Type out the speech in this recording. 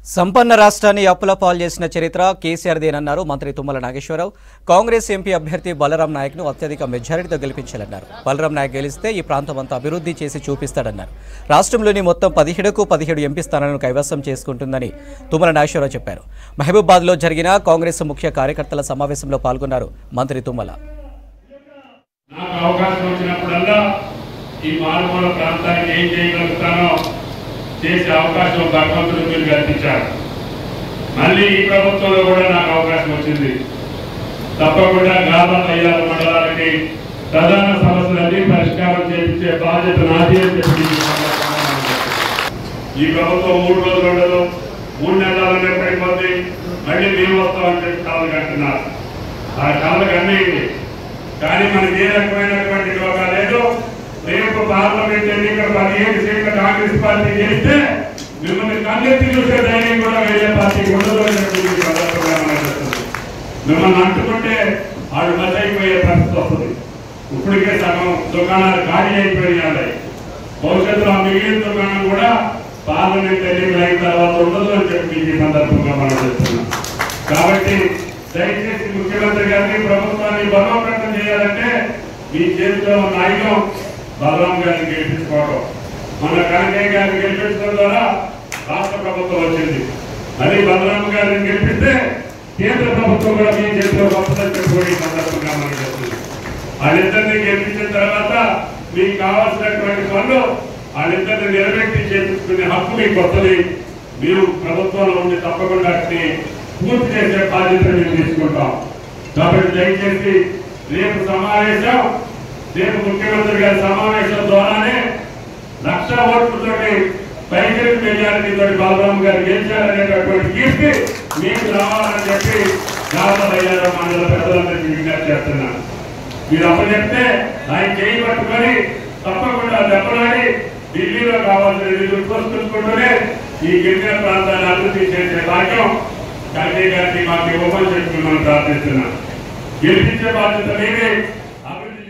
సంపన్న రాష్ట్రాన్ని అప్పుల పాలు చేసిన చరిత్ర కేసీఆర్దేనన్నారు మంత్రి తుమ్మల నాగేశ్వరరావు. కాంగ్రెస్ ఎంపీ అభ్యర్థి బలరాం నాయక్ను అత్యధిక మెజారిటీతో గెలిపించాలన్నారు. బలరాం నాయక్ గెలిస్తే ఈ ప్రాంతం అంతా అభివృద్ధి చేసి చూపిస్తాడన్నారు. రాష్ట్రంలోని మొత్తం 17 ఎంపీ స్థానాలను కైవసం చేసుకుంటుందని తుమ్మల నాగేశ్వరరావు చెప్పారు. మహబూబాబాద్లో జరిగిన కాంగ్రెస్ ముఖ్య కార్యకర్తల సమావేశంలో పాల్గొన్నారు మంత్రి తుమ్మల. చేసే అవకాశం భగవంతుడు మీరు కల్పించారు. మళ్ళీ ఈ ప్రభుత్వంలో కూడా నాకు అవకాశం వచ్చింది. తప్పకుండా గ్రామాల అయ్యాల మండలాలకి ప్రధాన సమస్యలన్నీ పరిష్కారం చేయించే బాధ్యత నాది అని చెప్పి ఈ ప్రభుత్వం 3 రోజులు ఉండదు, 3 నెలలు పడిపోతే మళ్ళీ మేము వస్తామని చెప్పి కాళ్ళకి అంటున్నారు. ఆ కాళ్ళకి అన్నీ కానీ మనకి ఏ రకమైనటువంటి యోగా లేదు. రేపు పార్లమెంట్ ఎన్నికలు 15 సీట్ల కాంగ్రెస్ పార్టీ చేస్తే మిమ్మల్ని కన్నెత్తి చూసే ధైర్యం కూడా వేరే పార్టీకి ఉండదు అని మిమ్మల్ని అంటుకుంటే వాళ్ళు మధ్య అయిపోయే పరిస్థితి వస్తుంది. ఇప్పటికే సగం దుకాణాలు ఖాళీ అయిపోయాయి. భవిష్యత్తులో మిగిలిన దుకాణం కూడా పార్లమెంట్ ఎన్నికలు అయిన తర్వాత ఉండదు అని చెప్పి ఈ సందర్భంగా మనం చేస్తున్నాం. కాబట్టి దయచేసి ముఖ్యమంత్రి గారిని ప్రభుత్వాన్ని బలోపేతం చేయాలంటే మీ చేతిలో ఉన్న ఆయుధం బలరాం గారిని గెలిపించుకోవడం. మన కనకయ్య గారిని గెలిపించడం ద్వారా రాష్ట్ర ప్రభుత్వం వచ్చింది. అది బలరాం గారిని గెలిపిస్తే కేంద్ర ప్రభుత్వం కూడా మీ చేతిలో వస్తుందని చెప్పుకోవడం సందర్భంగా మనం చేస్తుంది. వాళ్ళిద్దరిని గెలిపించిన తర్వాత మీకు కావాల్సినటువంటి పనులు వాళ్ళిద్దరిని నిలబెట్టి చేపించుకునే హక్కు మీకు వస్తుంది. మీరు ప్రభుత్వంలో ఉండి తప్పకుండా పూర్తి చేసే బాధ్యత మేము తీసుకుంటాం. కాబట్టి దయచేసి రేపు ముఖ్యమంత్రి గారి సమావేశం ద్వారానే 1,00,000 ఓట్లతోటి పైకి మెజారిటీతో బలరాం గారు గెలిచారనేటటువంటి కీర్తి మీకు రావాలని చెప్పి గ్రామాల మండల పెద్దలందరికీ విజ్ఞప్తి చేస్తున్నాను. మీరు అప్పచెప్తే ఆయన చేయి పట్టుకొని తప్పకుండా దెబ్బలాడి ఢిల్లీలో కావాల్సిన నిధులు కోసుకుంటూనే ఈ గిరిజన ప్రాంతాన్ని అభివృద్ధి చేసే భాగ్యం కనకయ్య గారికి మాకు ఇవ్వమని చెప్పి మనం ప్రార్థిస్తున్నాం. గెలిపించే బాధ్యత మీదే. అభివృద్ధి